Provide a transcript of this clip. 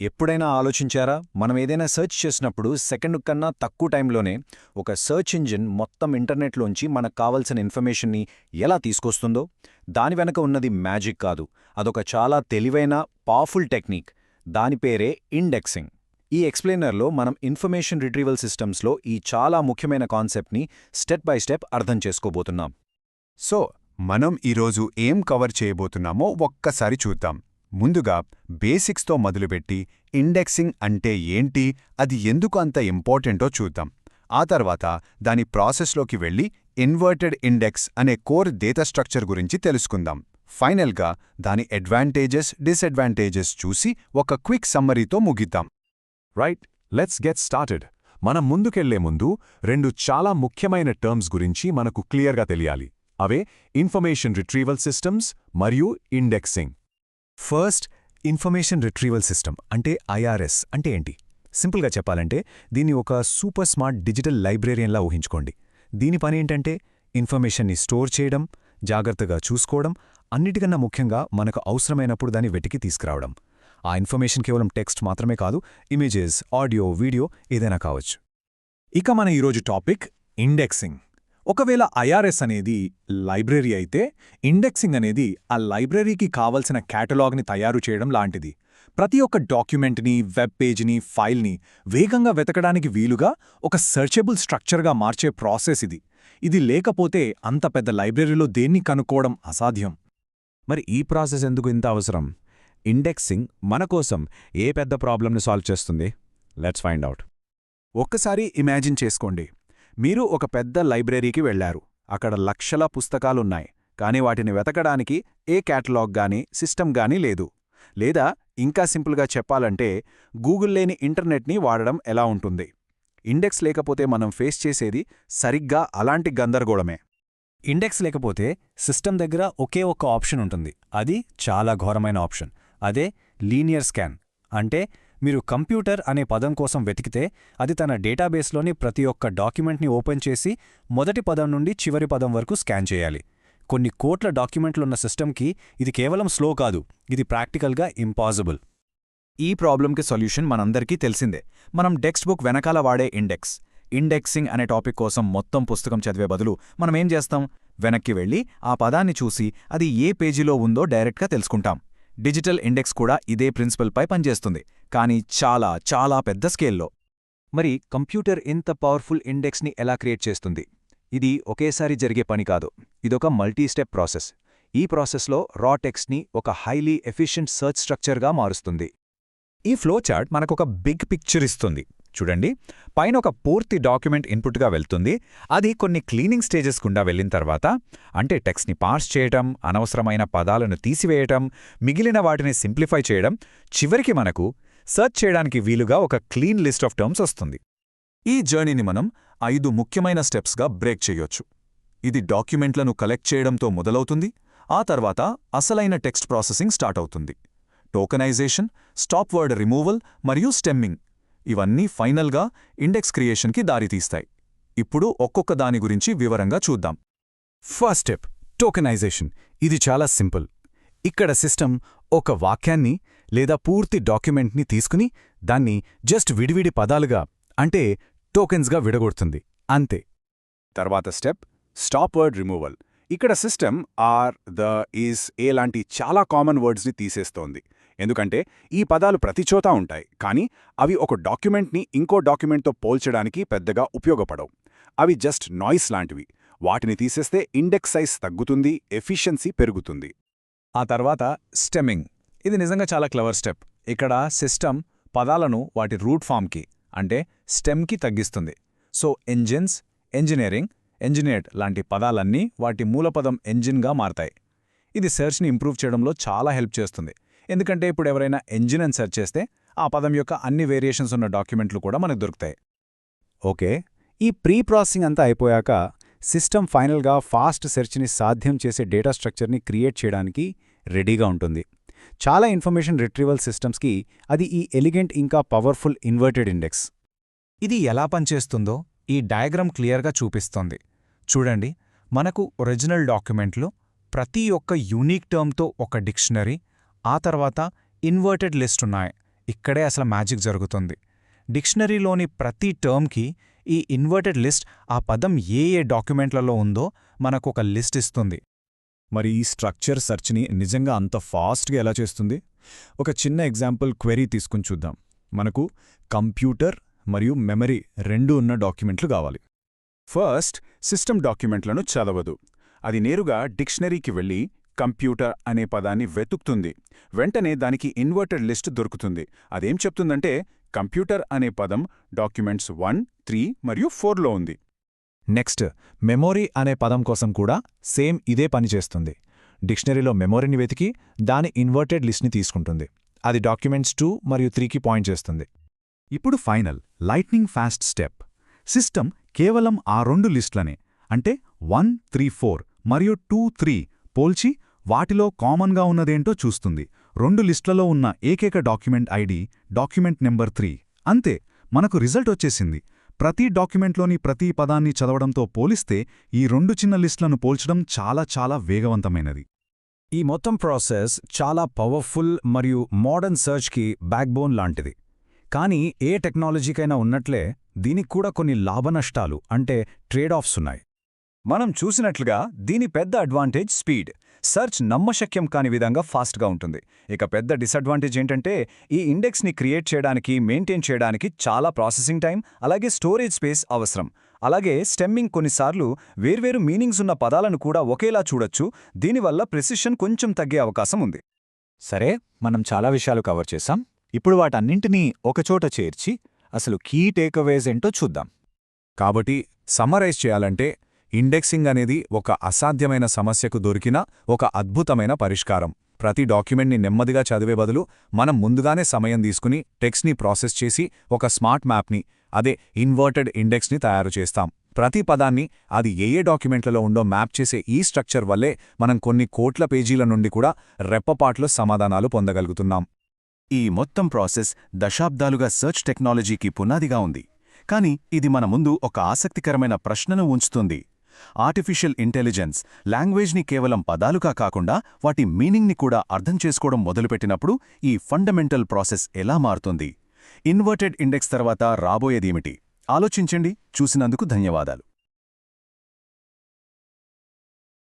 ఎప్పుడైనా ఆలోచించారా మనం ఏదైనా సెర్చ్ చేసినప్పుడు సెకండ్ కన్నా తక్కువ టైంలోనే ఒక సెర్చ్ ఇంజిన్ మొత్తం ఇంటర్నెట్లోంచి మనకు కావలసిన ఇన్ఫర్మేషన్ని ఎలా తీసుకొస్తుందో? దాని వెనక ఉన్నది మ్యాజిక్ కాదు, అదొక చాలా తెలివైన పవర్ఫుల్ టెక్నిక్. దాని పేరే ఇండెక్సింగ్. ఈ ఎక్స్ప్లెయినర్లో మనం ఇన్ఫర్మేషన్ రిట్రీవల్ సిస్టమ్స్లో ఈ చాలా ముఖ్యమైన కాన్సెప్ట్ని స్టెప్ బై స్టెప్ అర్థం చేసుకోబోతున్నాం. సో మనం ఈరోజు ఏం కవర్ చేయబోతున్నామో ఒక్కసారి చూద్దాం. ముందుగా బేసిక్స్తో మొదలుపెట్టి ఇండెక్సింగ్ అంటే ఏంటి, అది ఎందుకు అంత ఇంపార్టెంటో చూద్దాం. ఆ తర్వాత దాని ప్రాసెస్లోకి వెళ్ళి ఇన్వర్టెడ్ ఇండెక్స్ అనే కోర్ డేటా స్ట్రక్చర్ గురించి తెలుసుకుందాం. ఫైనల్గా దాని అడ్వాంటేజెస్, డిసడ్వాంటేజెస్ చూసి ఒక క్విక్ సమ్మరీతో ముగిద్దాం. Right, let's get started. మనం ముందుకెళ్లే ముందు రెండు చాలా ముఖ్యమైన టర్మ్స్ గురించి మనకు క్లియర్గా తెలియాలి. అవే ఇన్ఫర్మేషన్ రిట్రీవల్ సిస్టమ్స్ మరియు indexing. First, information retrieval system అంటే ఐఆర్ఎస్ అంటే ఏంటి? సింపుల్గా చెప్పాలంటే దీన్ని ఒక సూపర్ స్మార్ట్ డిజిటల్ లైబ్రేరియన్లా ఊహించుకోండి. దీని పని ఏంటంటే ఇన్ఫర్మేషన్ని స్టోర్ చేయడం, జాగ్రత్తగా చూసుకోవడం, అన్నిటికన్నా ముఖ్యంగా మనకు అవసరమైనప్పుడు దాన్ని వెతికి తీసుకురావడం. ఆ ఇన్ఫర్మేషన్ కేవలం టెక్స్ట్ మాత్రమే కాదు, ఇమేజెస్, ఆడియో, వీడియో ఏదైనా కావచ్చు. ఇక మన ఈరోజు టాపిక్ ఇండెక్సింగ్. ఒకవేళ ఐఆర్ఎస్ అనేది లైబ్రరీ అయితే, ఇండెక్సింగ్ అనేది ఆ లైబ్రరీకి కావలసిన కేటలాగ్ని తయారు చేయడం లాంటిది. ప్రతి ఒక్క డాక్యుమెంట్ని, వెబ్ పేజ్ని, ఫైల్ని వేగంగా వెతకడానికి వీలుగా ఒక సెర్చబుల్ స్ట్రక్చర్గా మార్చే ప్రాసెస్ ఇది. ఇది లేకపోతే అంత పెద్ద లైబ్రరీలో దేన్ని కనుక్కోవడం అసాధ్యం. మరి ఈ ప్రాసెస్ ఎందుకు ఇంత అవసరం? ఇండెక్సింగ్ మన కోసం ఏ పెద్ద ప్రాబ్లంని సాల్వ్ చేస్తుంది? Let's find out. ఒక్కసారి ఇమాజిన్ చేసుకోండి, మీరు ఒక పెద్ద లైబ్రరీకి వెళ్లారు. అక్కడ లక్షల పుస్తకాలున్నాయి, కానీ వాటిని వెతకడానికి ఏ కేటలాగ్ గానీ, సిస్టమ్ గానీ లేదు. లేదా ఇంకా సింపుల్గా చెప్పాలంటే, గూగుల్ లేని ఇంటర్నెట్ని వాడడం ఎలా ఉంటుంది? ఇండెక్స్ లేకపోతే మనం ఫేస్ చేసేది సరిగ్గా అలాంటి గందరగోళమే. ఇండెక్స్ లేకపోతే సిస్టమ్ దగ్గర ఒకే ఒక్క ఆప్షన్ ఉంటుంది. అది చాలా ఘోరమైన ఆప్షన్. అదే లీనియర్ స్కాన్. అంటే మీరు కంప్యూటర్ అనే పదం కోసం వెతికితే అది తన డేటాబేస్లోని ప్రతి ఒక్క డాక్యుమెంట్ని ఓపెన్ చేసి మొదటి పదం నుండి చివరి పదం వరకు స్కాన్ చేయాలి. కొన్ని కోట్ల డాక్యుమెంట్లున్న సిస్టమ్కి ఇది కేవలం స్లో కాదు, ఇది ప్రాక్టికల్గా ఇంపాసిబుల్. ఈ ప్రాబ్లంకి సొల్యూషన్ మనందరికీ తెలిసిందే. మనం టెక్స్ట్ బుక్ వెనకాల వాడే ఇండెక్స్. ఇండెక్సింగ్ అనే టాపిక్ కోసం మొత్తం పుస్తకం చదివే బదులు మనమేం చేస్తాం? వెనక్కి వెళ్ళి ఆ పదాన్ని చూసి అది ఏ పేజీలో ఉందో డైరెక్ట్గా తెలుసుకుంటాం. డిజిటల్ ఇండెక్స్ కూడా ఇదే ప్రిన్సిపల్పై పనిచేస్తుంది, కానీ చాలా చాలా పెద్ద స్కేల్లో. మరి కంప్యూటర్ ఇంత పవర్ఫుల్ ఇండెక్స్ని ఎలా క్రియేట్ చేస్తుంది? ఇది ఒకేసారి జరిగే పని కాదు, ఇదొక మల్టీ స్టెప్ ప్రాసెస్. ఈ ప్రాసెస్లో రా టెక్స్ట్ని ఒక హైలీ ఎఫిషియెంట్ సర్చ్ స్ట్రక్చర్గా మారుస్తుంది. ఈ ఫ్లో చార్ట్ మనకొక బిగ్ పిక్చర్ ఇస్తుంది. చూడండి, పైన ఒక పూర్తి డాక్యుమెంట్ ఇన్పుట్గా వెళ్తుంది. అది కొన్ని క్లీనింగ్ స్టేజెస్ గుండా వెళ్ళిన తర్వాత, అంటే టెక్స్ట్ని పార్స్ చేయటం, అనవసరమైన పదాలను తీసివేయటం, మిగిలిన వాటిని సింప్లిఫై చేయడం, చివరికి మనకు సెర్చ్ చేయడానికి వీలుగా ఒక క్లీన్ లిస్ట్ ఆఫ్ టర్మ్స్ వస్తుంది. ఈ జర్నీని మనం 5 ముఖ్యమైన స్టెప్స్గా బ్రేక్ చేయొచ్చు. ఇది డాక్యుమెంట్లను కలెక్ట్ చేయడంతో మొదలవుతుంది. ఆ తర్వాత అసలైన టెక్స్ట్ ప్రాసెసింగ్ స్టార్ట్ అవుతుంది. టోకెనైజేషన్, స్టాప్ వర్డ్ రిమూవల్ మరియు స్టెమ్మింగ్ ఇవన్నీ ఫైనల్గా ఇండెక్స్ క్రియేషన్కి దారితీస్తాయి. ఇప్పుడు ఒక్కొక్క దాని గురించి వివరంగా చూద్దాం. First step, tokenization. ఇది చాలా సింపుల్. ఇక్కడ సిస్టమ్ ఒక వాక్యాన్ని లేదా పూర్తి డాక్యుమెంట్ని తీసుకుని దాన్ని జస్ట్ విడివిడి పదాలుగా, అంటే టోకెన్స్గా విడగొడుతుంది, అంతే. తర్వాత స్టెప్, స్టాప్ వర్డ్ రిమూవల్. ఇక్కడ సిస్టమ్ ఆర్, ద, ఈజ్, ఏ లాంటి చాలా కామన్ వర్డ్స్ని తీసేస్తోంది. ఎందుకంటే ఈ పదాలు ప్రతిచోతా ఉంటాయి, కానీ అవి ఒక డాక్యుమెంట్ని ఇంకో డాక్యుమెంట్తో పోల్చడానికి పెద్దగా ఉపయోగపడవు. అవి జస్ట్ నాయిస్ లాంటివి. వాటిని తీసేస్తే ఇండెక్స్ సైజ్ తగ్గుతుంది, ఎఫిషియన్సీ పెరుగుతుంది. ఆ తర్వాత స్టెమ్మింగ్. ఇది నిజంగా చాలా క్లవర్ స్టెప్. ఇక్కడ సిస్టమ్ పదాలను వాటి రూట్ ఫామ్కి, అంటే స్టెమ్కి తగ్గిస్తుంది. సో ఎంజిన్స్, ఇంజనీరింగ్, ఇంజనీర్డ్ లాంటి పదాలన్నీ వాటి మూలపదం ఎంజిన్గా మారతాయి. ఇది సెర్చ్ని ఇంప్రూవ్ చేయడంలో చాలా హెల్ప్ చేస్తుంది. ఎందుకంటే ఇప్పుడు ఎవరైనా ఎంజిన్ అని సెర్చ్ చేస్తే ఆ పదం యొక్క అన్ని వేరియేషన్స్ ఉన్న డాక్యుమెంట్లు కూడా మనకు దొరుకుతాయి. ఓకే, ఈ ప్రీ ప్రాసెసింగ్ అంతా అయిపోయాక సిస్టమ్ ఫైనల్గా ఫాస్ట్ సెర్చ్ని సాధ్యం చేసే డేటా స్ట్రక్చర్ని క్రియేట్ చేయడానికి రెడీగా ఉంటుంది. చాలా ఇన్ఫర్మేషన్ రిట్రీవల్ సిస్టమ్స్కి అది ఈ ఎలిగెంట్ ఇంకా పవర్ఫుల్ ఇన్వర్టెడ్ ఇండెక్స్. ఇది ఎలా పనిచేస్తుందో ఈ డయాగ్రామ్ క్లియర్గా చూపిస్తోంది. చూడండి, మనకు ఒరిజినల్ డాక్యుమెంట్లో ప్రతి ఒక్క యూనిక్ టర్మ్తో ఒక డిక్షనరీ, ఆ తర్వాత ఇన్వర్టెడ్ లిస్ట్ ఉన్నాయి. ఇక్కడే అసలు మ్యాజిక్ జరుగుతుంది. డిక్షనరీలోని ప్రతి టర్మ్కి ఈ ఇన్వర్టెడ్ లిస్ట్ ఆ పదం ఏ డాక్యుమెంట్లలో ఉందో మనకొక లిస్ట్ ఇస్తుంది. మరి ఈ స్ట్రక్చర్ సెర్చ్ని నిజంగా అంత ఫాస్ట్గా ఎలా చేస్తుంది? ఒక చిన్న ఎగ్జాంపుల్ క్వెరీ తీసుకుని చూద్దాం. మనకు కంప్యూటర్ మరియు మెమరీ రెండూ ఉన్న డాక్యుమెంట్లు కావాలి. ఫస్ట్, సిస్టమ్ డాక్యుమెంట్లను చదవదు. అది నేరుగా డిక్షనరీకి వెళ్ళి కంప్యూటర్ అనే పదాన్ని వెతుకుతుంది. వెంటనే దానికి ఇన్వర్టెడ్ లిస్ట్ దొరుకుతుంది. అదేం చెప్తుందంటే కంప్యూటర్ అనే పదం డాక్యుమెంట్స్ 1, 3 మరియు 4లో ఉంది. నెక్స్ట్, మెమొరీ అనే పదం కోసం కూడా సేమ్ ఇదే పని చేస్తుంది. డిక్షనరీలో మెమొరీని వెతికి దాని ఇన్వర్టెడ్ లిస్ట్ని తీసుకుంటుంది. అది డాక్యుమెంట్స్ 2 మరియు 3కి పాయింట్ చేస్తుంది. ఇప్పుడు final lightning fast step. System కేవలం ఆ 2 లిస్ట్లనే అంటే 1, 3, 4 మరియు 2, 3 పోల్చి వాటిలో కామన్గా ఉన్నదేంటో చూస్తుంది. 2 లిస్ట్లలో ఉన్న ఏకైక డాక్యుమెంట్ ఐడి డాక్యుమెంట్ నెంబర్ 3. అంతే, మనకు రిజల్ట్ వచ్చేసింది. ప్రతి డాక్యుమెంట్లోని ప్రతి పదాన్ని చదవడంతో పోలిస్తే ఈ 2 చిన్న లిస్టులను పోల్చడం చాలా వేగవంతమైనది. ఈ మొత్తం ప్రాసెస్ చాలా పవర్ఫుల్ మరియు మోడర్న్ సర్చ్కి బ్యాక్బోన్ లాంటిది. కానీ ఏ టెక్నాలజీకైనా ఉన్నట్లే దీనికి కూడా కొన్ని లాభనష్టాలు అంటే ట్రేడ్ ఆఫ్స్ ఉన్నాయి. మనం చూసినట్లుగా దీని పెద్ద అడ్వాంటేజ్ స్పీడ్. సర్చ్ నమ్మశక్యం కాని విధంగా ఫాస్ట్గా ఉంటుంది. ఇక పెద్ద డిసడ్వాంటేజ్ ఏంటంటే ఈ ఇండెక్స్ని క్రియేట్ చేయడానికి, మెయింటైన్ చేయడానికి చాలా ప్రాసెసింగ్ టైం, అలాగే స్టోరేజ్ స్పేస్ అవసరం. అలాగే స్టెమ్మింగ్ కొన్నిసార్లు వేర్వేరు మీనింగ్స్ ఉన్న పదాలను కూడా ఒకేలా చూడొచ్చు. దీనివల్ల ప్రెసిషన్ కొంచెం తగ్గే అవకాశం ఉంది. సరే, మనం చాలా విషయాలు కవర్ చేశాం. ఇప్పుడు వాటన్నింటినీ ఒకచోట చేర్చి అసలు కీ టేక్అవేస్ ఏంటో చూద్దాం. కాబట్టి సమ్మరైజ్ చేయాలంటే ఇండెక్సింగ్ అనేది ఒక అసాధ్యమైన సమస్యకు దొరికిన ఒక అద్భుతమైన పరిష్కారం. ప్రతి డాక్యుమెంట్ని నెమ్మదిగా చదివే బదులు మనం ముందుగానే సమయం తీసుకుని టెక్స్ట్ని ప్రాసెస్ చేసి ఒక స్మార్ట్ మ్యాప్ని, అదే ఇన్వర్టెడ్ ఇండెక్స్ని తయారు చేస్తాం. ప్రతి పదాన్ని అది ఏ డాక్యుమెంట్లలో ఉందో మ్యాప్ చేసే ఈ స్ట్రక్చర్ వల్లే మనం కొన్ని కోట్ల పేజీల నుండి కూడా రెప్పపాట్లో సమాధానాలు పొందగలుగుతున్నాం. ఈ మొత్తం ప్రాసెస్ దశాబ్దాలుగా సెర్చ్ టెక్నాలజీకి పునాదిగా ఉంది. కానీ ఇది మన ముందు ఒక ఆసక్తికరమైన ప్రశ్నను ఉంచుతుంది. ఆర్టిఫిషియల్ ఇంటెలిజెన్స్ లాంగ్వేజ్ని కేవలం పదాలుగా కాకుండా వాటి మీనింగ్ని కూడా అర్థం చేసుకోవడం మొదలుపెట్టినప్పుడు ఈ ఫండమెంటల్ ప్రాసెస్ ఎలా మారుతుంది? ఇన్వర్టెడ్ ఇండెక్స్ తర్వాత రాబోయేదేమిటి? ఆలోచించండి. చూసినందుకు ధన్యవాదాలు.